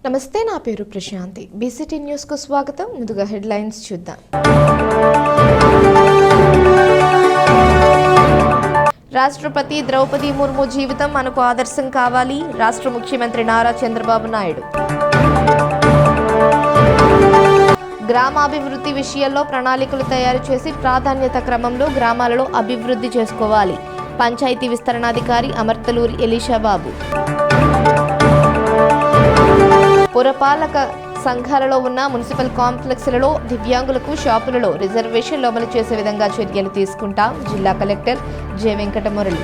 నమస్తే, నా పేరు ప్రశాంతి. బీసీటీ న్యూస్ కు స్వాగతం. ముందుగా హెడ్లైన్స్ చూద్దాం. రాష్ట్రపతి ద్రౌపది ముర్ము జీవితం మనకు ఆదర్శం కావాలి. రాష్ట్ర ముఖ్యమంత్రి నారా చంద్రబాబు నాయుడు. గ్రామాభివృద్ధి విషయాల్లో ప్రణాళికలు తయారు చేసి ప్రాధాన్యత క్రమంలో గ్రామాలలో అభివృద్ధి చేసుకోవాలి. పంచాయతీ విస్తరణాధికారి అమర్తలూరి ఎలీషాబాబు. పురపాలక సంఘాలలో ఉన్న మున్సిపల్ కాంప్లెక్స్లలో దివ్యాంగులకు షాపులలో రిజర్వేషన్లు అమలు చేసే విధంగా చర్యలు తీసుకుంటాం. జిల్లా కలెక్టర్ జె వెంకటమురళి.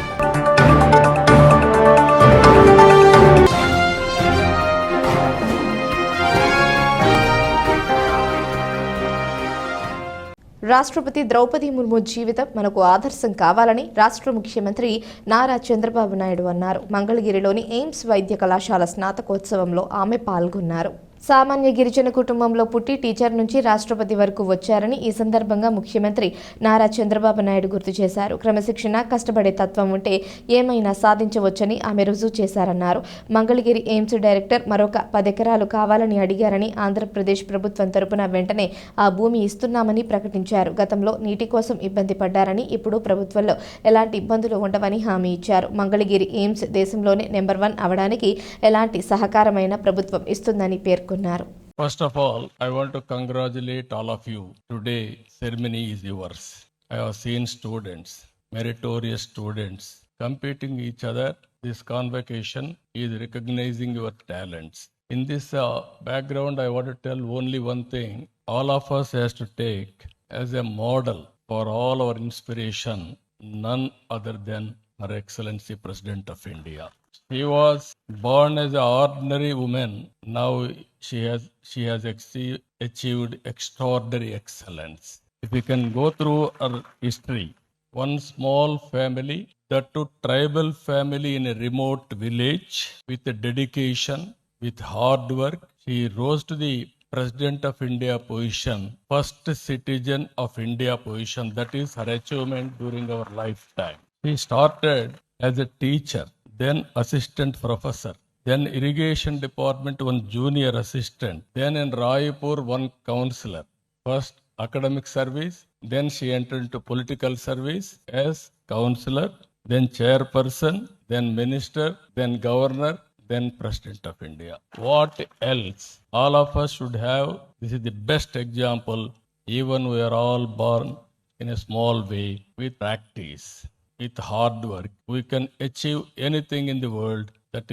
రాష్ట్రపతి ద్రౌపది ముర్ము జీవితం మనకు ఆదర్శం కావాలని రాష్ట్ర ముఖ్యమంత్రి నారా చంద్రబాబు నాయుడు అన్నారు. మంగళగిరిలోని ఎయిమ్స్ వైద్య కళాశాల స్నాతకోత్సవంలో ఆమె పాల్గొన్నారు. సామాన్య గిరిజన కుటుంబంలో పుట్టి టీచర్ నుంచి రాష్ట్రపతి వరకు వచ్చారని ఈ సందర్భంగా ముఖ్యమంత్రి నారా చంద్రబాబు నాయుడు గుర్తు చేశారు. క్రమశిక్షణ, కష్టపడే తత్వం ఉంటే ఏమైనా సాధించవచ్చని ఆమె రుజువు చేశారన్నారు. మంగళగిరి ఎయిమ్స్ డైరెక్టర్ మరొక 10 ఎకరాలు కావాలని అడిగారని ఆంధ్రప్రదేశ్ ప్రభుత్వం తరపున వెంటనే ఆ భూమి ఇస్తున్నామని ప్రకటించారు. గతంలో నీటి కోసం ఇబ్బంది పడ్డారని, ఇప్పుడు ప్రభుత్వంలో ఎలాంటి ఇబ్బందులు ఉండవని హామీ ఇచ్చారు. మంగళగిరి ఎయిమ్స్ దేశంలోనే నెంబర్ 1 అవడానికి ఎలాంటి సహకారమైన ప్రభుత్వం ఇస్తుందని పేర్కొన్నారు. First of all, I want to congratulate all of you. Today, ceremony is yours. I have seen students, meritorious students, competing each other. This convocation is recognizing your talents. In this background, I want to tell only one thing. All of us has to take as a model for all our inspiration, none other than Her Excellency President of India. She was born as an ordinary woman. Now she has achieved extraordinary excellence. If we can go through her history, one small family, that too tribal family in a remote village, with dedication, with hard work, she rose to the President of India position, first citizen of India position. That is her achievement during our lifetime. She started as a teacher, then assistant professor, then irrigation department one junior assistant, then in Raipur one counselor. First academic service, then she entered into political service as counselor, then chairperson, then minister, then governor, then President of India. What else? All of us should have. This is the best example. Even we are all born in a small way. With practice, with hard work, we can achieve anything in the world. That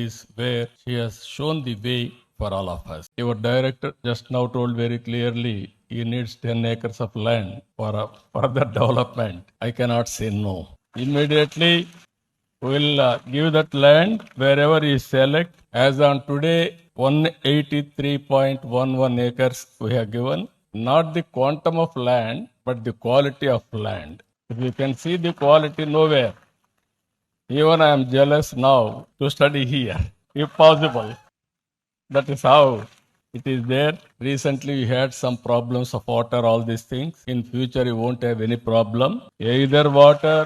is where she has shown the way for all of us. Your director just now told very clearly he needs 10 acres of land for further development. I cannot say no. Immediately we will give that land wherever he select. As on today, 183.11 acres we have given. Not the quantum of land, but the quality of land. If you can see the quality nowhere, even I am jealous now to study here, if possible. That is how it is there. Recently we had some problems of water, all these things. In future you won't have any problem. Either water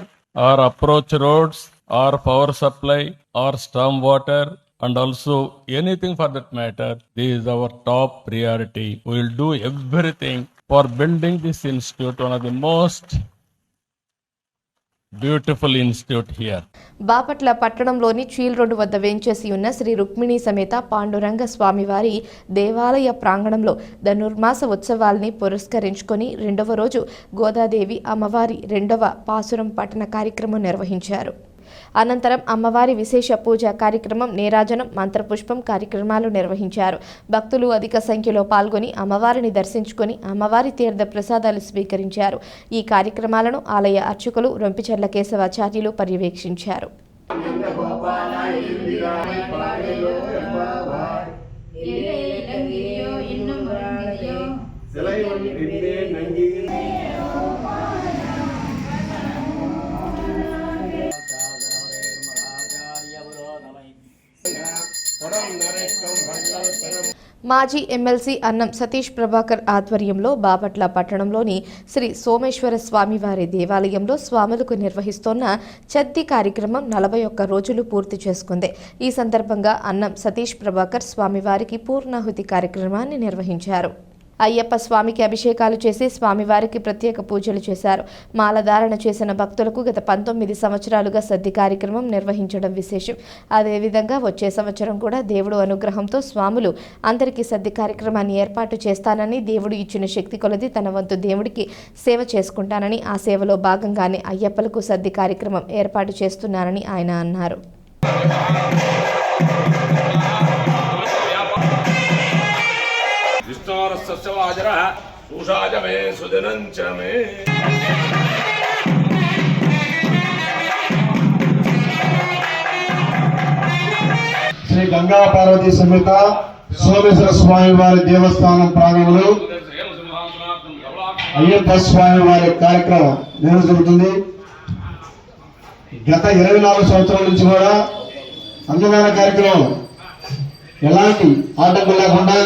or approach roads or power supply or storm water, and also anything for that matter. This is our top priority. We will do everything for building this institute, one of the most beautiful institute here. Bapatla పట్టణంలోని చీల్ road వద్ద వేంచేసి ఉన్న శ్రీ రుక్మిణి సమేత పాండురంగ స్వామివారి దేవాలయ ప్రాంగణంలో ధనుర్మాస ఉత్సవాల్ని పురస్కరించుకొని 2వ రోజు గోదాదేవి అమ్మవారి 2వ పాసురం పఠన కార్యక్రమం నిర్వహించారు. అనంతరం అమ్మవారి విశేష పూజా కార్యక్రమం, నీరాజనం, మంత్రపుష్పం కార్యక్రమాలు నిర్వహించారు. భక్తులు అధిక సంఖ్యలో పాల్గొని అమ్మవారిని దర్శించుకొని అమ్మవారి తీర్థ ప్రసాదాలు స్వీకరించారు. ఈ కార్యక్రమాలను ఆలయ అర్చకులు రొంపిచెర్ల కేశవాచార్యులు పర్యవేక్షించారు. మాజీ ఎమ్మెల్సీ అన్నం సతీష్ ప్రభాకర్ ఆధ్వర్యంలో బాపట్ల పట్టణంలోని శ్రీ సోమేశ్వర స్వామివారి దేవాలయంలో స్వాములకు నిర్వహిస్తోన్న చద్ది కార్యక్రమం 41 రోజులు పూర్తి చేసుకుంది. ఈ సందర్భంగా అన్నం సతీష్ ప్రభాకర్ స్వామివారికి పూర్ణాహుతి కార్యక్రమాన్ని నిర్వహించారు. అయ్యప్ప స్వామికి అభిషేకాలు చేసి స్వామివారికి ప్రత్యేక పూజలు చేశారు. మాలధారణ చేసిన భక్తులకు గత 19 సంవత్సరాలుగా సద్ది కార్యక్రమం నిర్వహించడం విశేషం. అదేవిధంగా వచ్చే సంవత్సరం కూడా దేవుడు అనుగ్రహంతో స్వాములు అందరికీ సద్ది కార్యక్రమాన్ని ఏర్పాటు చేస్తానని, దేవుడు ఇచ్చిన శక్తి కొలది తన వంతు దేవుడికి సేవ చేసుకుంటానని, ఆ సేవలో భాగంగానే అయ్యప్పలకు సద్ది కార్యక్రమం ఏర్పాటు చేస్తున్నానని ఆయన అన్నారు. శ్రీ గంగా పార్వతీ సమేత సోమేశ్వర స్వామి వారి దేవస్థానం ప్రాంగణంలో అయ్యప్ప స్వామి వారి కార్యక్రమం నిర్వహించబడుతుంది. గత 24 సంవత్సరాల నుంచి కూడా అందమైన కార్యక్రమం ఎలాంటి ఆటంకం లేకుండా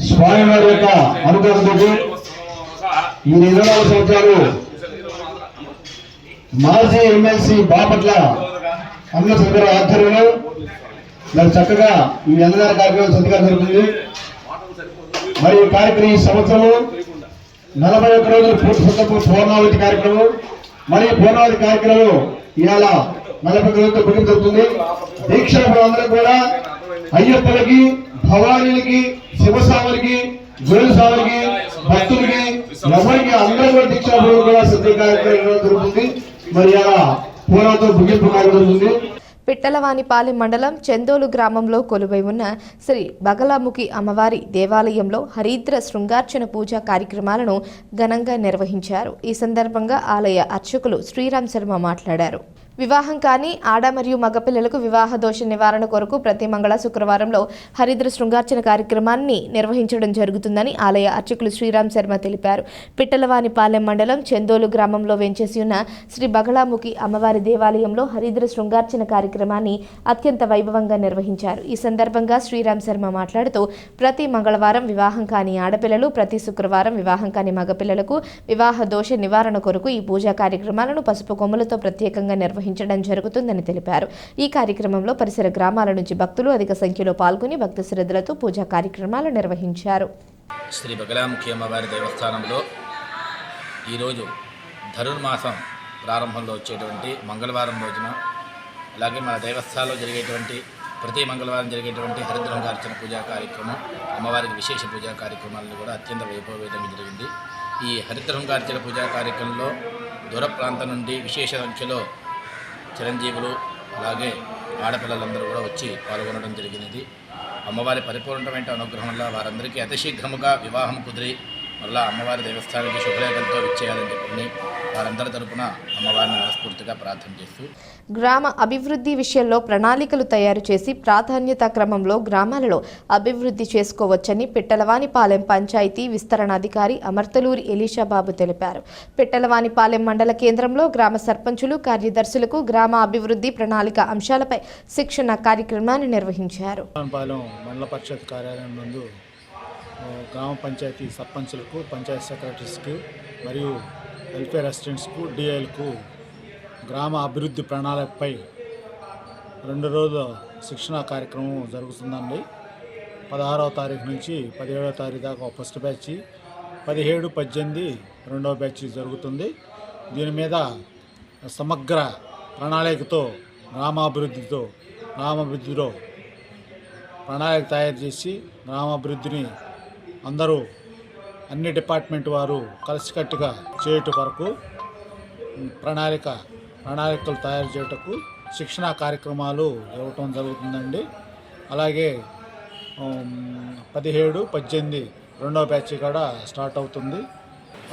స్వామివారి యొక్క అనుగ్రహంతో ఈ 24 సంవత్సరాలు మాజీ ఎమ్మెల్సీ బాపట్ల అన్నచంద్ర ఆధ్వర్యంలో మరి చక్కగా ఈ అందమైన కార్యక్రమం సద్దిగా జరుగుతుంది. మరి ఈ కార్యక్రమం ఈ సంవత్సరం 41 రోజులు పూర్ణావతి కార్యక్రమం. మరి పూర్ణావతి కార్యక్రమం ఇవాళ 41 రోజులతో ముగింపు జరుగుతుంది. దీక్షాపరులందరూ కూడా అయ్యప్పలకి, భవానీలకి, శివస్వాములకి, జోలిస్వాములకి, భక్తులకి, ఎవరికి అందరూ కూడా దీక్షాపరులు కూడా సిద్ధ కార్యక్రమం జరుగుతుంది. మరి అలా పూర్ణంతో ముగింపు కార్యక్రమం జరుగుతుంది. పిట్టలవానిపాలెం మండలం చెందోలు గ్రామంలో కొలువై ఉన్న శ్రీ బగలాముఖి అమ్మవారి దేవాలయంలో హరిద్ర శృంగార్చన పూజా కార్యక్రమాలను ఘనంగా నిర్వహించారు. ఈ సందర్భంగా ఆలయ అర్చకులు శ్రీరామ్ శర్మ మాట్లాడారు. వివాహం కాని ఆడ మరియు మగపిల్లలకు వివాహ దోష నివారణ కొరకు ప్రతి మంగళ శుక్రవారంలో హరిద్ర శృంగార్చన కార్యక్రమాన్ని నిర్వహించడం జరుగుతుందని ఆలయ అర్చకులు శ్రీరామ్ శర్మ తెలిపారు. పిట్టలవానిపాలెం మండలం చెందోలు గ్రామంలో వెంచేసి ఉన్న శ్రీ బగలాముఖి అమ్మవారి దేవాలయంలో హరిద్ర శృంగార్చన కార్యక్రమాన్ని అత్యంత వైభవంగా నిర్వహించారు. ఈ సందర్భంగా శ్రీరామ్ శర్మ మాట్లాడుతూ ప్రతి మంగళవారం వివాహం కాని ఆడపిల్లలు, ప్రతి శుక్రవారం వివాహం కాని మగపిల్లలకు వివాహ దోష నివారణ కొరకు ఈ పూజా కార్యక్రమాలను పసుపు కొమ్ములతో ప్రత్యేకంగా నిర్వహించారు జరుగుతుందని తెలిపారు. ఈ కార్యక్రమంలో పరిసర గ్రామాల నుంచి భక్తులు అధిక సంఖ్యలో పాల్గొని భక్తి శ్రద్ధలతో పూజా కార్యక్రమాలు నిర్వహించారు. శ్రీ బగలాముఖి అమ్మవారి దేవస్థానంలో ఈరోజు ధనుర్మాసం ప్రారంభంలో వచ్చేటువంటి మంగళవారం రోజున, అలాగే మన దేవస్థానంలో జరిగేటువంటి ప్రతి మంగళవారం జరిగేటువంటి హరిద్రంగార్చన పూజా కార్యక్రమం, అమ్మవారికి విశేష పూజా కార్యక్రమాలను కూడా అత్యంత వైభవపేతంగా జరిగింది. ఈ హరిద్రంగార్చన పూజా కార్యక్రమంలో దూర ప్రాంతం నుండి విశేష సంఖ్యలో చిరంజీవులు అలాగే ఆడపిల్లలందరూ కూడా వచ్చి పాల్గొనడం జరిగినది. అమ్మవారి పరిపూర్ణమైన అనుగ్రహం వల్ల వారందరికీ అతి శీఘ్రముగా వివాహం కుదిరి మళ్ళా అమ్మవారి దేవస్థానానికి శుభలేఖలతో విచ్చేయాలని చెప్పి వారందరి తరపున అమ్మవారిని మనస్ఫూర్తిగా ప్రార్థన చేస్తూ గ్రామ అభివృద్ధి విషయంలో ప్రణాళికలు తయారు చేసి ప్రాధాన్యత క్రమంలో గ్రామాలలో అభివృద్ధి చేసుకోవచ్చని పిట్టలవానిపాలెం పంచాయతీ విస్తరణాధికారి అమర్తలూరి ఎలీషాబాబు తెలిపారు. పిట్టలవానిపాలెం మండల కేంద్రంలో గ్రామ సర్పంచులు, కార్యదర్శులకు గ్రామ అభివృద్ధి ప్రణాళిక అంశాలపై శిక్షణ కార్యక్రమాన్ని నిర్వహించారు. మండల పరిషత్ కార్యాలయం నందు గ్రామ పంచాయతీ సర్పంచులకు, పంచాయతీ సెక్రటరీస్కు మరియు వెల్ఫేర్ అసిస్టెంట్స్కు, డిఐలకు గ్రామ అభివృద్ధి ప్రణాళికపై 2 రోజుల శిక్షణా కార్యక్రమం జరుగుతుందండి. 16వ తారీఖు నుంచి 17వ తారీఖు దాకా ఫస్ట్ బ్యాచ్, 17, 18 రెండవ బ్యాచ్ జరుగుతుంది. దీని మీద సమగ్ర ప్రణాళికతో గ్రామాభివృద్ధిలో ప్రణాళిక తయారు చేసి గ్రామాభివృద్ధిని అందరూ అన్ని డిపార్ట్మెంట్ వారు కలిసికట్టుగా చేయట వరకు ప్రణాళికలు తయారు చేయటకు శిక్షణా కార్యక్రమాలు ఇవ్వటం జరుగుతుందండి. అలాగే 17, 18 రెండవ బ్యాచ్ కూడా స్టార్ట్ అవుతుంది.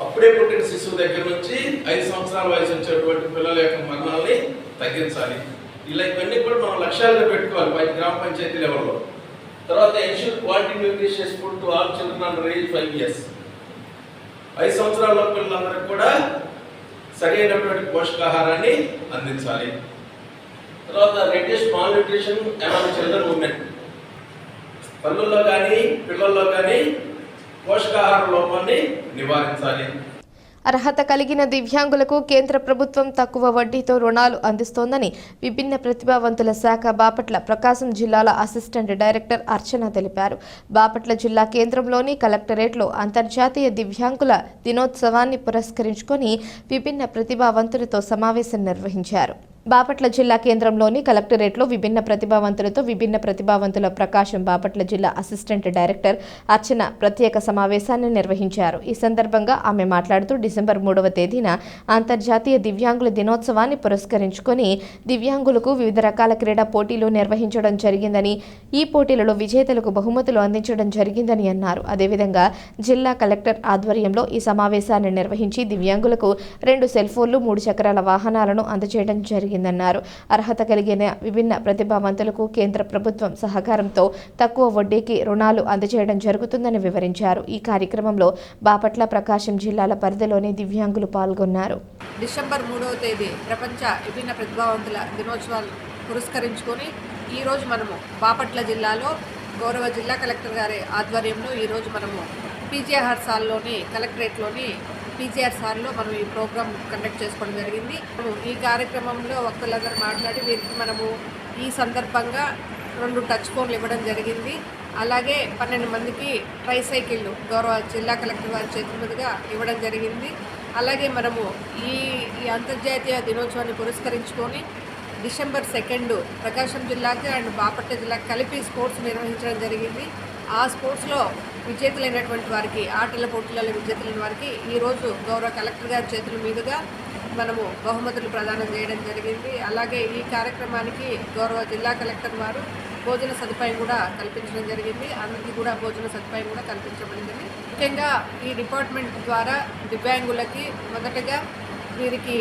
అప్పుడే పుట్టిన శిశువు దగ్గర నుంచి 5 సంవత్సరాల వయసు వచ్చేటువంటి పిల్లల యొక్క మరణాలని తగ్గించాలి. ఇలా ఇవన్నీ కూడా మనం లక్ష్యాలుగా పెట్టుకోవాలి గ్రామ పంచాయతీ లెవెల్లో. తర్వాత ensure quality nutritious food to all children under age 5 years. 5 సంవత్సరాల పిల్లలందరికీ కూడా సరైనటువంటి పోషకాహారాన్ని అందించాలి. తర్వాత reduce malnutrition among children women. తల్లుల్లో కానీ పిల్లల్లో కానీ పోషకాహార లోపాన్ని నివారించాలి. అర్హత కలిగిన దివ్యాంగులకు కేంద్ర ప్రభుత్వం తక్కువ వడ్డీతో రుణాలు అందిస్తోందని విభిన్న ప్రతిభావంతుల శాఖ బాపట్ల ప్రకాశం జిల్లాల అసిస్టెంట్ డైరెక్టర్ అర్చన తెలిపారు. బాపట్ల జిల్లా కేంద్రంలోని కలెక్టరేట్లో అంతర్జాతీయ దివ్యాంగుల దినోత్సవాన్ని పురస్కరించుకొని విభిన్న ప్రతిభావంతులతో సమావేశం నిర్వహించారు. బాపట్ల జిల్లా కేంద్రంలోని కలెక్టరేట్లో విభిన్న ప్రతిభావంతుల ప్రకాశం బాపట్ల జిల్లా అసిస్టెంట్ డైరెక్టర్ అర్చన ప్రత్యేక సమావేశాన్ని నిర్వహించారు. ఈ సందర్భంగా ఆమె మాట్లాడుతూ డిసెంబర్ 3వ తేదీన అంతర్జాతీయ దివ్యాంగుల దినోత్సవాన్ని పురస్కరించుకొని దివ్యాంగులకు వివిధ రకాల క్రీడా పోటీలు నిర్వహించడం జరిగిందని, ఈ పోటీలలో విజేతలకు బహుమతులు అందించడం జరిగిందని అన్నారు. అదేవిధంగా జిల్లా కలెక్టర్ ఆధ్వర్యంలో ఈ సమావేశాన్ని నిర్వహించి దివ్యాంగులకు 2 సెల్ ఫోన్లు, 3 చక్రాల వాహనాలను అందజేయడం జరిగిందన్నారు. అర్హత కలిగిన విభిన్న ప్రతిభావంతులకు కేంద్ర ప్రభుత్వం సహకారంతో తక్కువ వడ్డీకి రుణాలు అందజేయడం జరుగుతుందని వివరించారు. ఈ కార్యక్రమంలో బాపట్ల, ప్రకాశం జిల్లాల పరిధిలోని దివ్యాంగులు పాల్గొన్నారు. డిసెంబర్ 3వ తేదీ ప్రపంచ విభిన్న ప్రతిభావంతుల దినోత్సవాలు పురస్కరించుకొని ఈరోజు మనము బాపట్ల జిల్లాలో గౌరవ జిల్లా కలెక్టర్ గారి ఆధ్వర్యంలో ఈరోజు మనము పీజీఆర్ సాల్లోని కలెక్టరేట్లోని పీజీఆర్ సార్లో మనం ఈ ప్రోగ్రామ్ కండక్ట్ చేసుకోవడం జరిగింది. ఈ కార్యక్రమంలో వక్తలందరూ మాట్లాడి వీరికి మనము ఈ సందర్భంగా 2 టచ్ ఫోన్లు ఇవ్వడం జరిగింది. అలాగే 12 మందికి ట్రైసైకిళ్ళు గౌరవ జిల్లా కలెక్టర్ వారి చేతుల మీదుగా ఇవ్వడం జరిగింది. అలాగే మనము ఈ అంతర్జాతీయ దినోత్సవాన్ని పురస్కరించుకొని డిసెంబర్ 2 ప్రకాశం జిల్లాకి అండ్ బాపట్ల జిల్లాకి కలిపి స్పోర్ట్స్ నిర్వహించడం జరిగింది. ఆ స్పోర్ట్స్లో విజేతలైనటువంటి వారికి, ఆటల పోటీలలో విజేతలైన వారికి ఈరోజు గౌరవ కలెక్టర్ గారి చేతుల మీదుగా మనము బహుమతులు ప్రదానం చేయడం జరిగింది. అలాగే ఈ కార్యక్రమానికి గౌరవ జిల్లా కలెక్టర్ వారు భోజన సదుపాయం కూడా కల్పించడం జరిగింది. అందరికీ కూడా భోజన సదుపాయం కూడా కల్పించబడింది. ముఖ్యంగా ఈ డిపార్ట్మెంట్ ద్వారా దివ్యాంగులకి మొదటగా వీరికి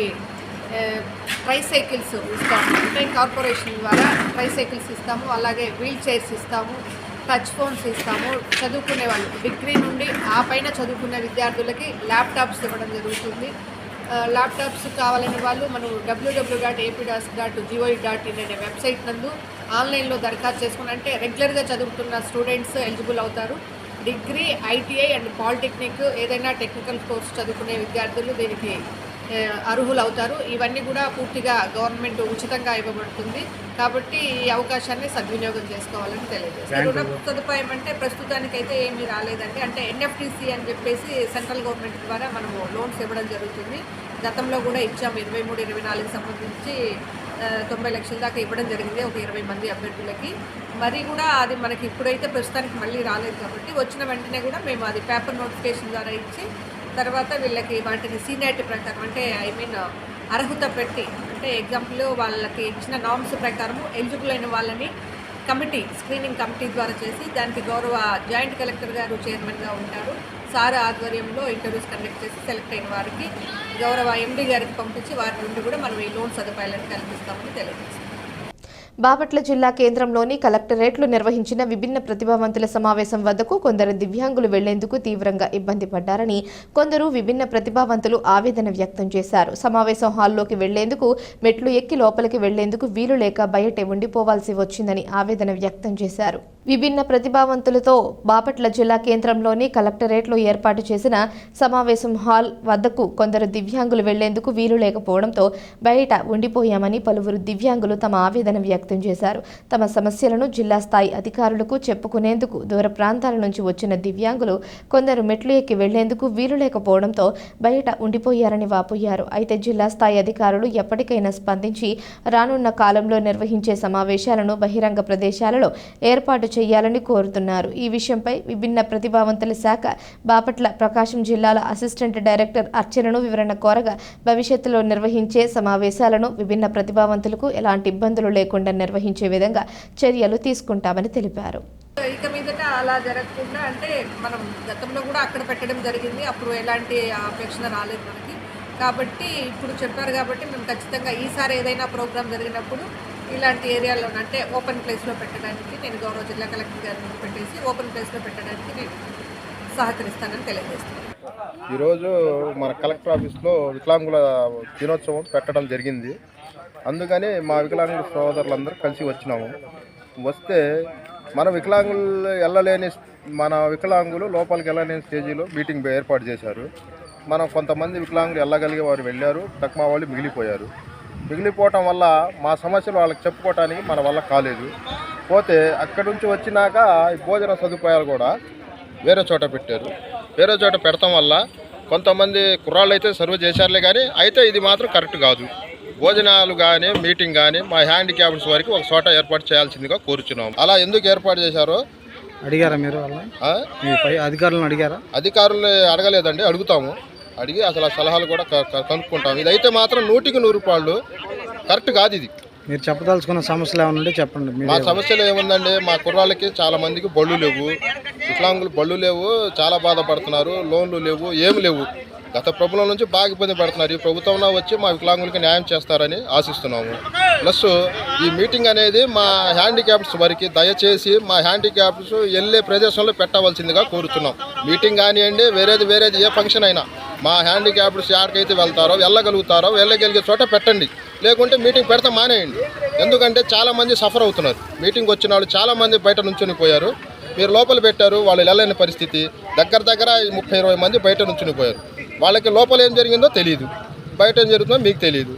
ట్రైసైకిల్స్ ఇస్తాము. అంటే కార్పొరేషన్ ద్వారా ట్రైసైకిల్స్ ఇస్తాము. అలాగే వీల్ చైర్స్ ఇస్తాము, టచ్ ఫోన్స్ ఇస్తాము. చదువుకునే వాళ్ళు డిగ్రీ నుండి ఆ పైన చదువుకునే విద్యార్థులకి ల్యాప్టాప్స్ ఇవ్వడం జరుగుతుంది. ల్యాప్టాప్స్ కావాలని వాళ్ళు మనం www.apdas.gov.in అనే వెబ్సైట్ నందు ఆన్లైన్లో దరఖాస్తు చేసుకుని అంటే రెగ్యులర్గా చదువుతున్న స్టూడెంట్స్ ఎలిజిబుల్ అవుతారు. డిగ్రీ, ఐటీఐ అండ్ పాలిటెక్నిక్ ఏదైనా టెక్నికల్ కోర్స్ చదువుకునే విద్యార్థులు దీనికి అర్హులు అవుతారు. ఇవన్నీ కూడా పూర్తిగా గవర్నమెంట్ ఉచితంగా ఇవ్వబడుతుంది. కాబట్టి ఈ అవకాశాన్ని సద్వినియోగం చేసుకోవాలని తెలియజేస్తారు. రుణ సదుపాయం అంటే ప్రస్తుతానికైతే ఏమీ రాలేదండి. అంటే ఎన్ఎఫ్టీసీ అని చెప్పేసి సెంట్రల్ గవర్నమెంట్ ద్వారా మనము లోన్స్ ఇవ్వడం జరుగుతుంది. గతంలో కూడా ఇచ్చాము. 23-24 సంబంధించి 90 లక్షల దాకా ఇవ్వడం జరిగింది ఒక 20 మంది అభ్యర్థులకి. మరి కూడా అది మనకి ఇప్పుడైతే ప్రస్తుతానికి మళ్ళీ రాలేదు కాబట్టి వచ్చిన వెంటనే కూడా మేము అది పేపర్ నోటిఫికేషన్ ద్వారా ఇచ్చి తర్వాత వీళ్ళకి వాటిని సీనియారిటీ ప్రకారం అంటే అర్హత పెట్టి అంటే ఎగ్జాంపుల్ వాళ్ళకి ఇచ్చిన నామ్స్ ప్రకారం ఎలిజిబుల్ అయిన వాళ్ళని స్క్రీనింగ్ కమిటీ ద్వారా చేసి దానికి గౌరవ జాయింట్ కలెక్టర్ గారు చైర్మన్గా ఉంటారు. సార్ ఆధ్వర్యంలో ఇంటర్వ్యూస్ కండక్ట్ చేసి సెలెక్ట్ అయిన వారికి గౌరవ ఎండీ గారికి పంపించి వారి నుండి కూడా మనం ఈ లోన్ సదుపాయాలను కల్పిస్తామని తెలియజేస్తాం. బాపట్ల జిల్లా కేంద్రంలోని కలెక్టరేట్లో నిర్వహించిన విభిన్న ప్రతిభావంతుల సమావేశం వద్దకు కొందరు దివ్యాంగులు వెళ్లేందుకు తీవ్రంగా ఇబ్బంది పడ్డారని, కొందరు విభిన్న ప్రతిభావంతులు ఆవేదన వ్యక్తం చేశారు. సమావేశం హాల్లోకి వెళ్లేందుకు మెట్లు ఎక్కి లోపలికి వెళ్లేందుకు వీలు లేక బయటే ఉండిపోవాల్సి వచ్చిందని ఆవేదన వ్యక్తం చేశారు. విభిన్న ప్రతిభావంతులతో బాపట్ల జిల్లా కేంద్రంలోని కలెక్టరేట్లో ఏర్పాటు చేసిన సమావేశం హాల్ వద్దకు కొందరు దివ్యాంగులు వెళ్లేందుకు వీలు లేకపోవడంతో బయట ఉండిపోయామని పలువురు దివ్యాంగులు తమ ఆవేదన వ్యక్తం చేశారు. తమ సమస్యలను జిల్లా స్థాయి అధికారులకు చెప్పుకునేందుకు దూర ప్రాంతాల నుంచి వచ్చిన దివ్యాంగులు కొందరు మెట్లు ఎక్కి వెళ్లేందుకు వీలు లేకపోవడంతో బయట ఉండిపోయారని వాపోయారు. అయితే జిల్లా స్థాయి అధికారులు ఎప్పటికైనా స్పందించి రానున్న కాలంలో నిర్వహించే సమావేశాలను బహిరంగ ప్రదేశాలలో ఏర్పాటు చేయాలని కోరుతున్నారు. ఈ విషయంపై విభిన్న ప్రతిభావంతుల శాఖ బాపట్ల ప్రకాశం జిల్లాల అసిస్టెంట్ డైరెక్టర్ అర్చనను వివరణ కోరగా భవిష్యత్తులో నిర్వహించే సమావేశాలను విభిన్న ప్రతిభావంతులకు ఎలాంటి ఇబ్బందులు లేకుండా నిర్వహించే విధంగా చర్యలు తీసుకుంటామని తెలిపారు. ఇక మీదట అలా జరగకుండా అంటే మనం గతంలో కూడా అక్కడ పెట్టడం జరిగింది. అప్పుడు ఎలాంటి అపేక్షణ రాలేదు మనకి. కాబట్టి ఇప్పుడు చెప్పారు కాబట్టి మేము ఖచ్చితంగా ఈసారి ఏదైనా ప్రోగ్రామ్ జరిగినప్పుడు ఇలాంటి ఏరియాలో అంటే ఓపెన్ ప్లేస్లో పెట్టడానికి నేను గౌరవ జిల్లా కలెక్టర్ గారి ముందు పెట్టేసి ఓపెన్ ప్లేస్లో పెట్టడానికి నేను సహకరిస్తానని తెలియజేస్తున్నాను. ఈరోజు మన కలెక్టర్ ఆఫీస్లో వికలాంగుల దినోత్సవం పెట్టడం జరిగింది. అందుకని మా వికలాంగుల సోదరులందరూ కలిసి వచ్చినాము. వస్తే మన వికలాంగులు లోపలికి వెళ్ళలేని స్టేజీలో మీటింగ్ ఏర్పాటు చేశారు. మనం కొంతమంది వికలాంగులు వెళ్ళగలిగే వారు వెళ్ళారు, తక్కువ వాళ్ళు మిగిలిపోవటం వల్ల మా సమస్యలు వాళ్ళకి చెప్పుకోవటానికి మన వల్ల కాలేదు. పోతే అక్కడి నుంచి వచ్చినాక ఈ భోజన సదుపాయాలు కూడా వేరే చోట పెట్టారు. వేరే చోట పెడతాం వల్ల కొంతమంది కుర్రాళ్ళు అయితే సర్వ్ చేశారులే, కానీ అయితే ఇది మాత్రం కరెక్ట్ కాదు. భోజనాలు కానీ మీటింగ్ కానీ మా హ్యాండిక్యాప్డ్స్ వారికి ఒక చోట ఏర్పాటు చేయాల్సిందిగా కోరుచున్నాం. అలా ఎందుకు ఏర్పాటు చేశారో అడిగారా మీరు? అధికారులను అడిగారా? అధికారులు అడగలేదండి, అడుగుతాము. అడిగి అసలు ఆ సలహాలు కూడా కనుక్కుంటాం. ఇదైతే మాత్రం 100కి 100 రూపాయలు కరెక్ట్ కాదు. ఇది మీరు చెప్పదలుచుకున్న సమస్యలు ఏమన్నా ఉంటే చెప్పండి. మా సమస్యలు ఏముందండి, మా కుర్రాళ్ళకి చాలా మందికి బళ్ళు లేవు, వికలాంగులు బళ్ళు లేవు, చాలా బాధపడుతున్నారు. లోన్లు లేవు, ఏమి లేవు. గత ప్రభుత్వం నుంచి బాగా ఇబ్బంది పడుతున్నారు. ఈ ప్రభుత్వంలో వచ్చి మా వికలాంగులకి న్యాయం చేస్తారని ఆశిస్తున్నాము. ప్లస్ ఈ మీటింగ్ అనేది మా హ్యాండిక్యాప్డ్స్ వారికి దయచేసి మా హ్యాండిక్యాప్డ్స్ వెళ్ళే ప్రదేశంలో పెట్టవలసిందిగా కోరుతున్నాం. మీటింగ్ కానివ్వండి, వేరేది ఏ ఫంక్షన్ అయినా మా హ్యాండిక్యాప్డ్స్ ఎక్కడికైతే వెళ్తారో వెళ్ళగలిగే చోట పెట్టండి. లేకుంటే మీటింగ్ పెడతా మానేయండి. ఎందుకంటే చాలామంది సఫర్ అవుతున్నారు. మీటింగ్ వచ్చిన వాళ్ళు చాలామంది బయట నుంచుని పోయారు. మీరు లోపల పెట్టారు, వాళ్ళు వెళ్ళలేని పరిస్థితి. దగ్గర 30-20 మంది బయట నుంచుని పోయారు. వాళ్ళకి లోపల ఏం జరిగిందో తెలియదు, బయట ఏం జరుగుతుందో మీకు తెలియదు.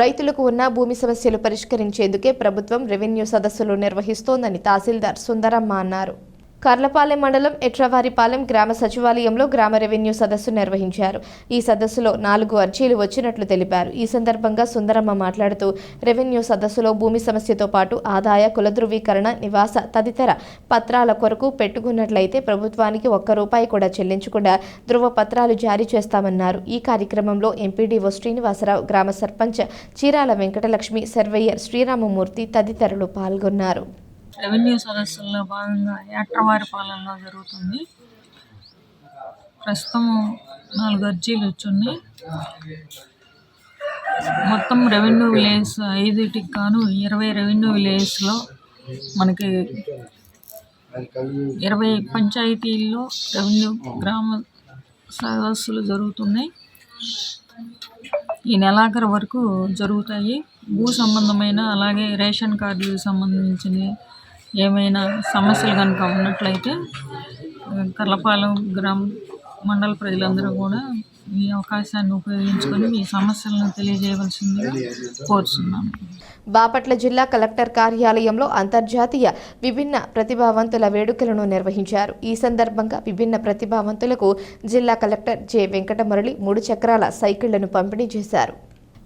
రైతులకు ఉన్న భూమి సమస్యలు పరిష్కరించేందుకే ప్రభుత్వం రెవెన్యూ సదస్సులు నిర్వహిస్తోందని తహసీల్దార్ సుందరమ్మ అన్నారు. కర్లపాలెం మండలం ఎట్రవారిపాలెం గ్రామ సచివాలయంలో గ్రామ రెవెన్యూ సదస్సు నిర్వహించారు. ఈ సదస్సులో 4 అర్జీలు వచ్చినట్లు తెలిపారు. ఈ సందర్భంగా సుందరమ్మ మాట్లాడుతూ రెవెన్యూ సదస్సులో భూమి సమస్యతో పాటు ఆదాయ, కుల ధృవీకరణ, నివాస తదితర పత్రాల కొరకు పెట్టుకున్నట్లయితే ప్రభుత్వానికి ₹1 కూడా చెల్లించకుండా ధృవ పత్రాలు జారీ చేస్తామన్నారు. ఈ కార్యక్రమంలో ఎంపీడీఓ శ్రీనివాసరావు, గ్రామ సర్పంచ్ చీరాల వెంకటలక్ష్మి, సర్వేయర్ శ్రీరామమూర్తి తదితరులు పాల్గొన్నారు. రెవెన్యూ సదస్సుల్లో భాగంగా ఏట్రవారిపాలెంలో జరుగుతుంది. ప్రస్తుతం 4 అర్జీలు వచ్చున్నాయి. మొత్తం రెవెన్యూ విలేజ్ 5టికి గాను 20 రెవెన్యూ విలేజ్లో మనకి 20 పంచాయతీల్లో రెవెన్యూ గ్రామ సదస్సులు జరుగుతున్నాయి. ఈ నెలాఖరు వరకు జరుగుతాయి. భూ సంబంధమైన అలాగే రేషన్ కార్డులకు సంబంధించిన ఏమైనా సమస్యలు కనుక ఉన్నట్లయితే కర్లపాలెం గ్రామ మండల ప్రజలందరూ కూడా ఈ అవకాశాన్ని ఉపయోగించుకొని మీ సమస్యలను తెలియజేయవలసిందిగా కోరుతున్నాను. బాపట్ల జిల్లా కలెక్టర్ కార్యాలయంలో అంతర్జాతీయ విభిన్న ప్రతిభావంతుల వేడుకలను నిర్వహించారు. ఈ సందర్భంగా విభిన్న ప్రతిభావంతులకు జిల్లా కలెక్టర్ జె వెంకటమురళి 3 చక్రాల సైకిళ్లను పంపిణీ చేశారు.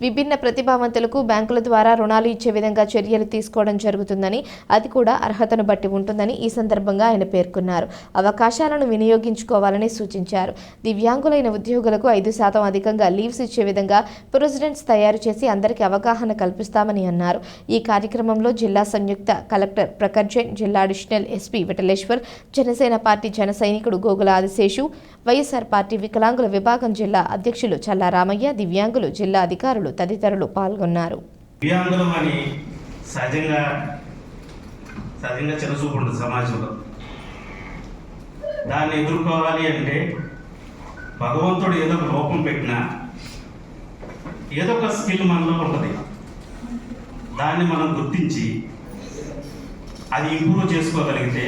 విభిన్న ప్రతిభావంతులకు బ్యాంకుల ద్వారా రుణాలు ఇచ్చే విధంగా చర్యలు తీసుకోవడం జరుగుతుందని, అది కూడా అర్హతను బట్టి ఉంటుందని ఈ సందర్భంగా ఆయన పేర్కొన్నారు. అవకాశాలను వినియోగించుకోవాలని సూచించారు. దివ్యాంగులైన ఉద్యోగులకు 5% అధికంగా లీవ్స్ ఇచ్చే విధంగా ప్రెసిడెంట్స్ తయారు చేసి అందరికీ అవగాహన కల్పిస్తామని అన్నారు. ఈ కార్యక్రమంలో జిల్లా సంయుక్త కలెక్టర్ ప్రఖర్ జైన్, జిల్లా additional SP Vithaleshwar, Janasena party జన సైనికుడు గోగుల ఆదిశేషు, వైఎస్ఆర్ పార్టీ వికలాంగుల విభాగం జిల్లా అధ్యక్షులు చల్లా రామయ్య, దివ్యాంగులు జిల్లా అధికారులు తదితరులు పాల్గొన్నారు. దివ్యాంగులం అని సహజంగా చిన్నచూపు ఉంటుంది సమాజంలో. దాన్ని ఎదుర్కోవాలి అంటే భగవంతుడు ఏదో ఒక లోపం పెట్టినా ఏదో ఒక స్కిల్ మనలో ఉంటుంది. దాన్ని మనం గుర్తించి అది ఇంప్రూవ్ చేసుకోగలిగితే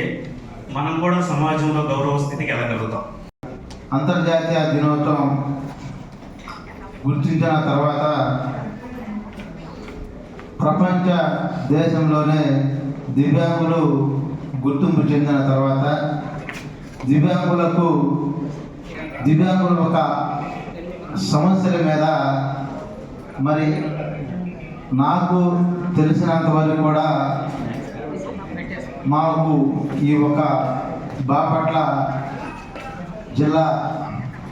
మనం కూడా సమాజంలో గౌరవ స్థితికి వెళ్ళగలుగుతాం. అంతర్జాతీయ దినోత్సవం గుర్తించిన తర్వాత ప్రపంచ దేశంలోనే దివ్యాంగులు గుర్తింపు చెందిన తర్వాత దివ్యాంగుల ఒక సమస్యల మీద మరి నాకు తెలిసినంత వరకు కూడా మాకు ఈ ఒక బాపట్ల జిల్లా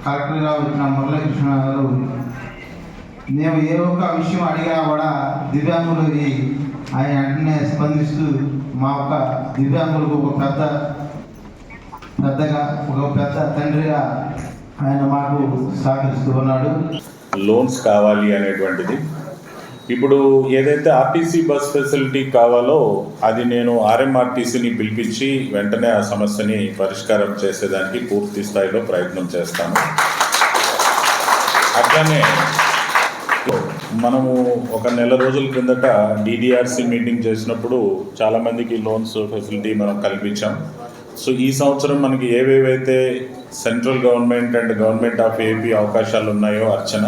కలెక్టర్గా వచ్చిన మురళీకృష్ణ గారు మేము ఏ ఒక్క విషయం అడిగినా కూడా దివ్యాంగులకి ఆయన వెంటనే స్పందిస్తూ మా ఒక దివ్యాంగులకు ఒక పెద్ద తండ్రిగా ఆయన మాకు సహకరిస్తూ ఉన్నాడు. లోన్స్ కావాలి అనేటువంటిది ఇప్పుడు ఏదైతే ఆర్టీసీ బస్ ఫెసిలిటీ కావాలో అది నేను ఆర్ఎంఆర్టీసీని పిలిపించి వెంటనే ఆ సమస్యని పరిష్కారం చేసేదానికి పూర్తి స్థాయిలో ప్రయత్నం చేస్తాను. అట్లనే మనము ఒక నెల రోజుల క్రిందట డిడిఆర్సి మీటింగ్ చేసినప్పుడు చాలామందికి లోన్స్ ఫెసిలిటీ మనం కల్పించాం. సో ఈ సంవత్సరం మనకి ఏవేవైతే central government and government of AP అవకాశాలు ఉన్నాయో అర్చన,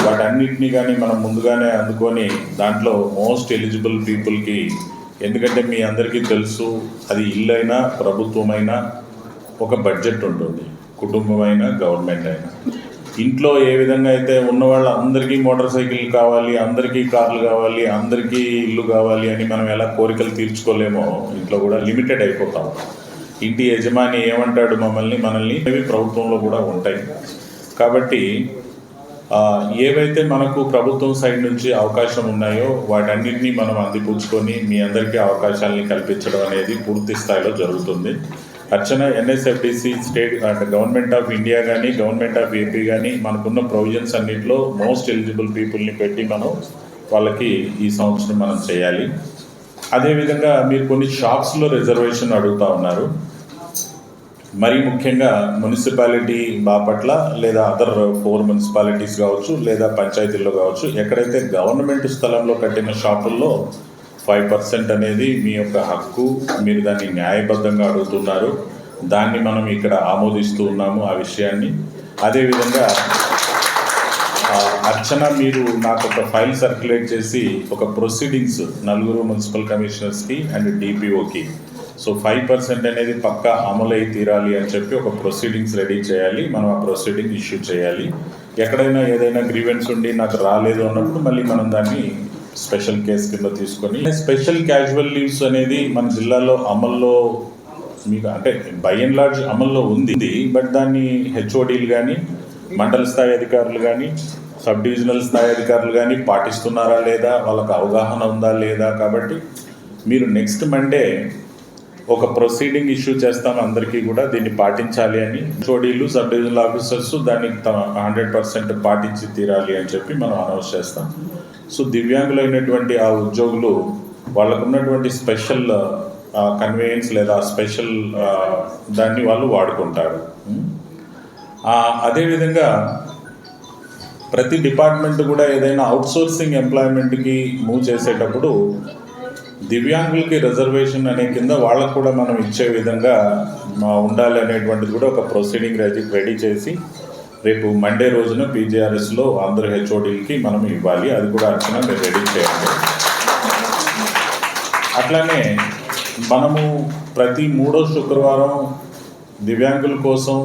వాటన్నిటినీ కానీ మనం ముందుగానే అందుకొని దాంట్లో మోస్ట్ ఎలిజిబుల్ పీపుల్కి, ఎందుకంటే మీ అందరికీ తెలుసు అది ఇల్లు అయినా ప్రభుత్వమైనా ఒక బడ్జెట్ ఉంటుంది, కుటుంబమైనా గవర్నమెంట్ అయినా. ఇంట్లో ఏ విధంగా అయితే ఉన్న వాళ్ళందరికీ మోటార్ సైకిల్ కావాలి, అందరికీ కార్లు కావాలి, అందరికీ ఇల్లు కావాలి అని మనం ఎలా కోరికలు తీర్చుకోలేమో ఇంట్లో కూడా లిమిటెడ్ అయిపోతాం. ఇంటి యజమాని ఏమంటాడు మనల్ని ఇవి ప్రభుత్వంలో కూడా ఉంటాయి. కాబట్టి ఏవైతే మనకు ప్రభుత్వం సైడ్ నుంచి అవకాశం ఉన్నాయో వాటన్నిటినీ మనం అందిపుచ్చుకొని మీ అందరికీ అవకాశాలని కల్పించడం అనేది పూర్తి స్థాయిలో జరుగుతుంది. అర్చన ఎన్ఎస్ఎఫ్డిసి స్టేట్ అంటే గవర్నమెంట్ ఆఫ్ ఇండియా కానీ గవర్నమెంట్ ఆఫ్ ఏపీ కానీ మనకున్న ప్రొవిజన్స్ అన్నింటిలో మోస్ట్ ఎలిజిబుల్ పీపుల్ని పెట్టి మనం వాళ్ళకి ఈ సంవత్సరం మనం చేయాలి. అదేవిధంగా మీరు కొన్ని షాప్స్లో రిజర్వేషన్ అడుగుతూ ఉన్నారు. మరీ ముఖ్యంగా మున్సిపాలిటీ బాపట్ల లేదా అదర్ 4 మున్సిపాలిటీస్ కావచ్చు లేదా పంచాయతీల్లో కావచ్చు, ఎక్కడైతే గవర్నమెంట్ స్థలంలో కట్టిన షాపుల్లో 5% అనేది మీ యొక్క హక్కు. మీరు దాన్ని న్యాయబద్ధంగా అడుగుతున్నారు, దాన్ని మనం ఇక్కడ ఆమోదిస్తూ ఉన్నాము ఆ విషయాన్ని. అదేవిధంగా అర్చన మీరు నాకు ఒక ఫైల్ సర్క్యులేట్ చేసి ఒక ప్రొసీడింగ్స్ 4 మున్సిపల్ కమిషనర్స్కి అండ్ డిపిఓకి, సో 5% అనేది పక్కా అమలు అయి తీరాలి అని చెప్పి ఒక ప్రొసీడింగ్స్ రెడీ చేయాలి. మనం ఆ ప్రొసీడింగ్ ఇష్యూ చేయాలి. ఎక్కడైనా ఏదైనా గ్రీవెన్స్ ఉండి నాకు రాలేదు అన్నప్పుడు మళ్ళీ మనం దాన్ని స్పెషల్ కేసు కింద తీసుకొని, స్పెషల్ క్యాజువల్ లీవ్స్ అనేది మన జిల్లాలో అమల్లో మీకు అంటే బై అండ్ లార్జ్ అమల్లో ఉంది. బట్ దాన్ని హెచ్ఓడీలు కానీ మండల స్థాయి అధికారులు కానీ సబ్ డివిజనల్ స్థాయి అధికారులు కానీ పాటిస్తున్నారా లేదా, వాళ్ళకు అవగాహన ఉందా లేదా. కాబట్టి మీరు నెక్స్ట్ మండే ఒక ప్రొసీడింగ్ ఇష్యూ చేస్తాం, అందరికీ కూడా దీన్ని పాటించాలి అని. హెచ్ఓడీలు సబ్ డివిజనల్ ఆఫీసర్స్ దాన్ని 100% పాటించి తీరాలి అని చెప్పి మనం అనౌన్స్ చేస్తాం. సో దివ్యాంగులైనటువంటి ఆ ఉద్యోగులు వాళ్ళకు ఉన్నటువంటి స్పెషల్ కన్వేయన్స్ లేదా స్పెషల్ దాన్ని వాళ్ళు వాడుకుంటారు. అదేవిధంగా ప్రతి డిపార్ట్మెంట్ కూడా ఏదైనా అవుట్సోర్సింగ్ ఎంప్లాయ్మెంట్కి మూవ్ చేసేటప్పుడు దివ్యాంగులకి రిజర్వేషన్ అనే కింద వాళ్ళకు కూడా మనం ఇచ్చే విధంగా ఉండాలి అనేటువంటిది కూడా ఒక ప్రొసీడింగ్ రెడీ చేసి రేపు మండే రోజున పీజీఆర్ఎస్లో అందరు హెచ్ఓడీలకి మనం ఇవ్వాలి. అది కూడా అర్చన మీరు రెడీ చేయండి. అట్లానే మనము ప్రతి 3వ శుక్రవారం దివ్యాంగుల కోసం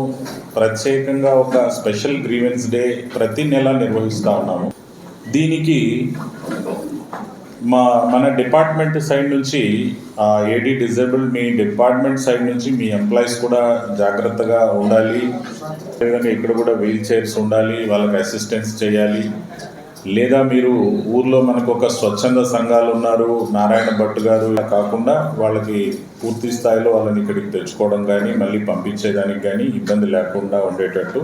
ప్రత్యేకంగా ఒక స్పెషల్ గ్రీవెన్స్ డే ప్రతి నెల నిర్వహిస్తూ ఉన్నాము. దీనికి మన డిపార్ట్మెంట్ సైడ్ నుంచి ఏడీ డిజేబుల్ మీ డిపార్ట్మెంట్ సైడ్ నుంచి మీ ఎంప్లాయీస్ కూడా జాగ్రత్తగా ఉండాలి. అదేవిధంగా ఇక్కడ కూడా వీల్ చైర్స్ ఉండాలి, వాళ్ళకి అసిస్టెన్స్ చేయాలి. లేదా మీరు ఊర్లో మనకు ఒక స్వచ్ఛంద సంఘాలు ఉన్నారు, నారాయణ భట్ గారు, ఇలా కాకుండా వాళ్ళకి పూర్తి స్థాయిలో వాళ్ళని ఇక్కడికి తెచ్చుకోవడం కానీ మళ్ళీ పంపించేదానికి కానీ ఇబ్బంది లేకుండా ఉండేటట్టు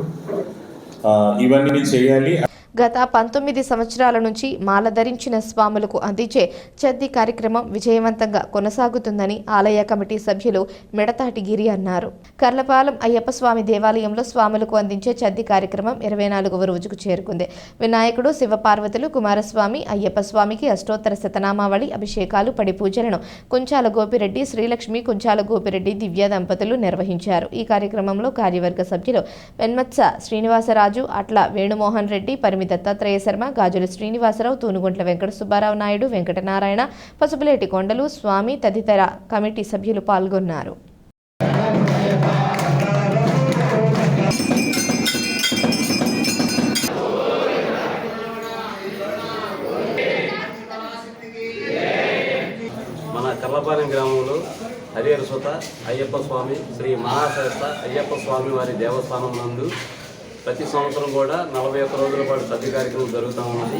ఇవన్నీ చేయాలి. గత 19 సంవత్సరాల నుంచి మాల ధరించిన స్వాములకు అందించే చద్ది కార్యక్రమం విజయవంతంగా కొనసాగుతుందని ఆలయ కమిటీ సభ్యులు మిడతాటి గిరి అన్నారు. కర్లపాలెం అయ్యప్ప స్వామి దేవాలయంలో స్వాములకు అందించే చద్ది కార్యక్రమం 24వ రోజుకు చేరుకుంది. వినాయకుడు, శివపార్వతులు, కుమారస్వామి, అయ్యప్ప స్వామికి అష్టోత్తర శతనామావళి అభిషేకాలు, పడి పూజలను కుంచాల గోపిరెడ్డి, శ్రీలక్ష్మి, కుంచాల గోపిరెడ్డి దివ్య దంపతులు నిర్వహించారు. ఈ కార్యక్రమంలో కార్యవర్గ సభ్యులు పెన్మత్స శ్రీనివాసరాజు, అట్ల వేణుమోహన్ రెడ్డి, పరిమి దత్తాత్రేయ శర్మ, గాజుల శ్రీనివాసరావు, తూనుగుంట్ల వెంకట సుబ్బారావు నాయుడు, వెంకటనారాయణ, పసుపులేటి కొండలు, స్వామి తదితర కమిటీ సభ్యులు పాల్గొన్నారు. మన కర్లపాలెం గ్రామంలో హరిహరసుత అయ్యప్ప స్వామి శ్రీ మహాశాస్త అయ్యప్ప స్వామి వారి దేవస్థానం నందు ప్రతి సంవత్సరం కూడా 41 రోజుల పాటు సద్ది కార్యక్రమం జరుగుతూ ఉన్నది.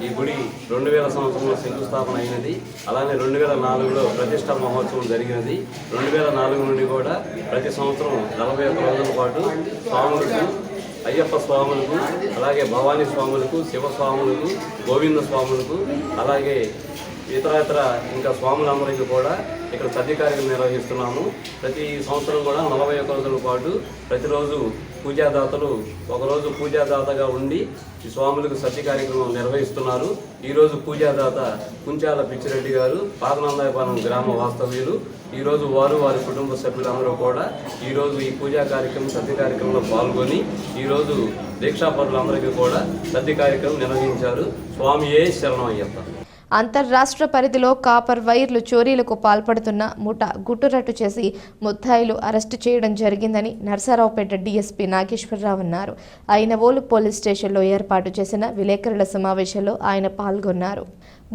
ఈ గుడి 2000 సంవత్సరంలో శంకుస్థాపన అయినది. అలానే 2004లో ప్రతిష్ఠా మహోత్సవం జరిగినది. 2004 నుండి కూడా ప్రతి సంవత్సరం 41 రోజుల పాటు స్వాములకు, అయ్యప్ప స్వాములకు, అలాగే భవానీ స్వాములకు, శివస్వాములకు, గోవింద స్వాములకు, అలాగే ఇతర ఇంకా స్వాములందరికీ కూడా ఇక్కడ సద్య కార్యక్రమం నిర్వహిస్తున్నాము. ప్రతి సంవత్సరం కూడా 41 రోజుల పాటు ప్రతిరోజు పూజాదాతలు ఒకరోజు పూజాదాతగా ఉండి ఈ స్వాములకు సద్య కార్యక్రమం నిర్వహిస్తున్నారు. ఈరోజు పూజాదాత కుంచాల పిచ్చిరెడ్డి గారు పాదనందాయపాలెం గ్రామ వాస్తవ్యులు. ఈరోజు వారి కుటుంబ సభ్యులందరూ కూడా ఈరోజు ఈ పూజా కార్యక్రమం సద్య కార్యక్రమంలో పాల్గొని ఈరోజు దీక్షాపరులందరికీ కూడా సద్య కార్యక్రమం నిర్వహించారు. స్వామియే శరణం అయ్యప్ప. అంతర్రాష్ట్ర పరిధిలో కాపర్ వైర్లు చోరీలకు పాల్పడుతున్న ముఠా గుట్టురట్టు చేసి ముద్దాయిలు అరెస్టు చేయడం జరిగిందని నర్సారావుపేట డీఎస్పీ నాగేశ్వరరావు అన్నారు. ఐనవోలు పోలీస్ స్టేషన్లో ఏర్పాటు చేసిన విలేకరుల సమావేశంలో ఆయన పాల్గొన్నారు.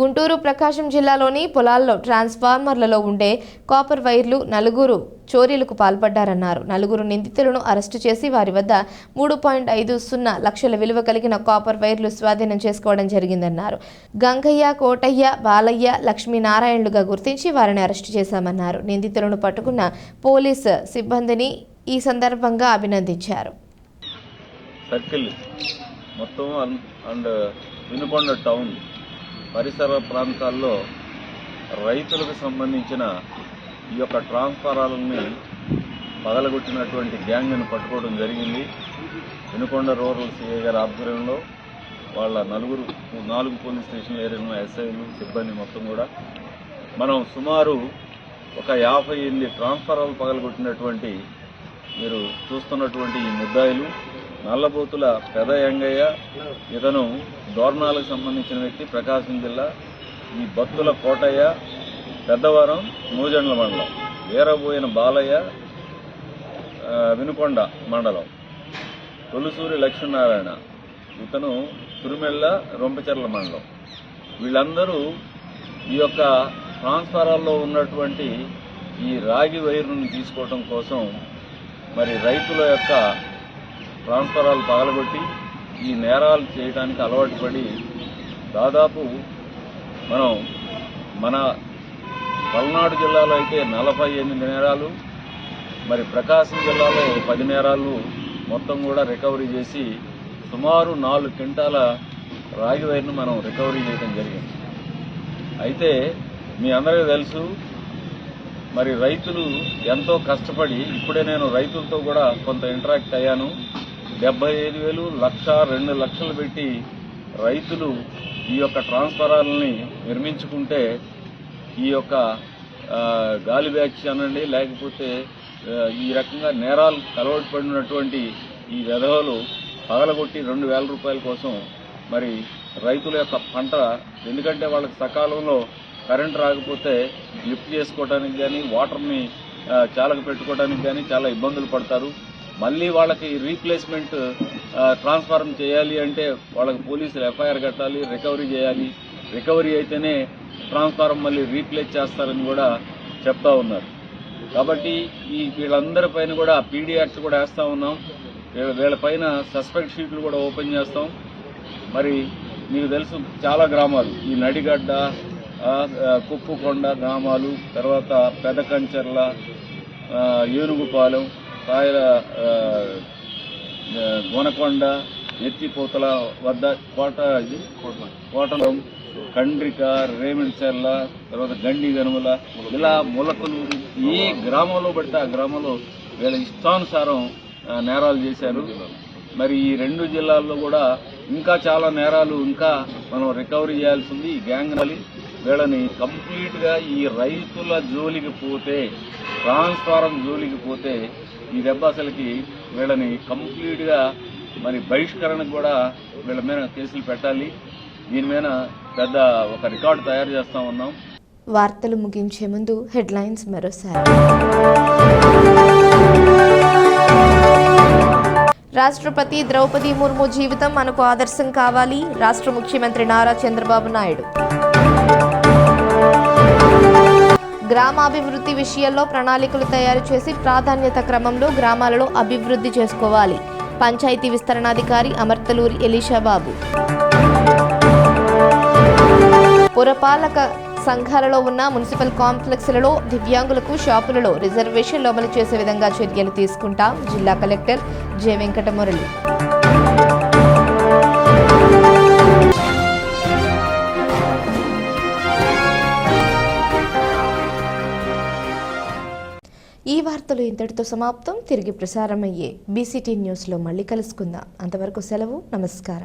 గుంటూరు, ప్రకాశం జిల్లాలోని పొలాల్లో ట్రాన్స్ఫార్మర్లలో ఉండే కాపర్ వైర్లు 4 చోరీలకు పాల్పడ్డారన్నారు. 4 నిందితులను అరెస్టు చేసి వారి వద్ద 3.50 లక్షల విలువ కలిగిన కాపర్ వైర్లు స్వాధీనం చేసుకోవడం జరిగిందన్నారు. గంగయ్య, కోటయ్య, బాలయ్య, లక్ష్మీనారాయణలుగా గుర్తించి వారిని అరెస్టు చేశామన్నారు. నిందితులను పట్టుకున్న పోలీసు సిబ్బందిని ఈ సందర్భంగా అభినందించారు. సర్కిల్ మొత్తం అండ్ వినుకొండ టౌన్ పరిసర ప్రాంతాల్లో రైతులకు సంబంధించిన ఈ యొక్క ట్రాన్స్ఫారాలని పగలగొట్టినటువంటి గ్యాంగ్ను పట్టుకోవడం జరిగింది. వినుకొండ రూరల్ సిఐ గారి ఆధ్వర్యంలో వాళ్ళ 4 పోలీస్ స్టేషన్ ఏరియాలో ఎస్ఐలు సిబ్బంది మొత్తం కూడా మనం సుమారు ఒక 58 ట్రాన్స్ఫారాలు పగలగొట్టినటువంటి మీరు చూస్తున్నటువంటి ఈ ముద్దాయిలు నల్లబోతుల పెద యంగయ్య, ఇతను దోర్నాలకు సంబంధించిన వ్యక్తి, ప్రకాశం జిల్లా. ఈ బత్తుల కోటయ్య, పెద్దవరం నూజండ్ల మండలం. వీరబోయిన బాలయ్య, వినుకొండ మండలం. తొలుసూరి లక్ష్మీనారాయణ, ఇతను తురుమెళ్ళ రొంపచెర్ల మండలం. వీళ్ళందరూ ఈ యొక్క ట్రాన్స్ఫారాల్లో ఉన్నటువంటి ఈ రాగి వైరును తీసుకోవడం కోసం మరి రైతుల యొక్క ట్రాన్స్ఫారాలు పగలగొట్టి ఈ నేరాలు చేయడానికి అలవాటు పడి దాదాపు మన పల్నాడు జిల్లాలో అయితే 48 నేరాలు, మరి ప్రకాశం జిల్లాలో 10 నేరాలు మొత్తం కూడా రికవరీ చేసి సుమారు 4 క్వింటాల రాగి వైర్ను మనం రికవరీ చేయడం జరిగింది. అయితే మీ అందరికీ తెలుసు, మరి రైతులు ఎంతో కష్టపడి, ఇప్పుడే నేను రైతులతో కూడా కొంత ఇంటరాక్ట్ అయ్యాను. 75,000, 1,00,000, 2 లక్షలు పెట్టి రైతులు ఈ యొక్క ట్రాన్స్ఫారాలని నిర్మించుకుంటే ఈ యొక్క గాలి బ్యాచ్ అనండి, లేకపోతే ఈ రకంగా నేరాలు అలవాటు పడినటువంటి ఈ వెధవలు పగలగొట్టి 2,000 రూపాయల కోసం మరి రైతుల యొక్క పంట, ఎందుకంటే వాళ్ళకి సకాలంలో కరెంట్ రాకపోతే లిఫ్ట్ చేసుకోవడానికి కానీ వాటర్ని చాలక పెట్టుకోవడానికి కానీ చాలా ఇబ్బందులు పడతారు. మళ్ళీ వాళ్ళకి రీప్లేస్మెంట్ ట్రాన్స్ఫార్మ్ చేయాలి అంటే వాళ్ళకి పోలీసులు ఎఫ్ఐఆర్ కట్టాలి, రికవరీ చేయాలి. రికవరీ అయితేనే ట్రాన్స్ఫార్మ్ మళ్ళీ రీప్లేస్ చేస్తారని కూడా చెప్తా ఉన్నారు. కాబట్టి వీళ్ళందరి పైన కూడా పీడీ యాక్ట్ కూడా వేస్తూ ఉన్నాం. వీళ్ళపైన సస్పెక్ట్ షీట్లు కూడా ఓపెన్ చేస్తాం. మరి మీకు తెలుసు చాలా గ్రామాలు, ఈ నడిగడ్డ, కుప్పుకొండ గ్రామాలు, తర్వాత పెదకంచెర్ల, ఏనుగుపాలెం, రాయల గోనకొండ, ఎత్తిపోతల వద్ద కోటలం, కండ్రిక, రేమంచెర్ల, తర్వాత గండి గనుమల, ఇలా ములకలూరు, ఏ గ్రామంలో పడితే ఆ గ్రామంలో వీళ్ళ ఇష్టానుసారం నేరాలు చేశారు. మరి ఈ 2 జిల్లాల్లో కూడా ఇంకా చాలా నేరాలు ఇంకా మనం రికవరీ చేయాల్సి ఉంది. ఈ గ్యాంగ్ వీళ్ళని కంప్లీట్గా ఈ రైతుల జోలికి పోతే, ట్రాన్స్ఫారం జోలికి పోతే ఈ దెబ్బ అసలుకి వీళ్ళని కంప్లీట్గా మరి బహిష్కరణకు కూడా వీళ్ళ మీద కేసులు పెట్టాలి. దీని మీద పెద్ద ఒక రికార్డు తయారు చేస్తా ఉన్నాం. వార్తలు ముగించే ముందు హెడ్లైన్స్ మరోసారి. రాష్ట్రపతి ద్రౌపది ముర్ము జీవితం మనకు ఆదర్శం కావాలి. రాష్ట్ర ముఖ్యమంత్రి నారా చంద్రబాబు నాయుడు. గ్రామాభివృద్ధి విషయాల్లో ప్రణాళికలు తయారు చేసి ప్రాధాన్యత క్రమంలో గ్రామాలలో అభివృద్ధి చేసుకోవాలి. పంచాయతీ విస్తరణాధికారి అమర్తలూరి ఎలీషాబాబు. పురపాలక సంఘాలలో ఉన్న మున్సిపల్ కాంప్లెక్స్లలో దివ్యాంగులకు షాపులలో రిజర్వేషన్లు అమలు చేసే విధంగా చర్యలు తీసుకుంటాం. జిల్లా కలెక్టర్ జె వెంకటమురళి. ఇంతటితో సమాప్తం. తిరిగి ప్రసారమయ్యే BCT న్యూస్లో మళ్ళీ కలుసుకుందాం. అంతవరకు సెలవు. నమస్కారం.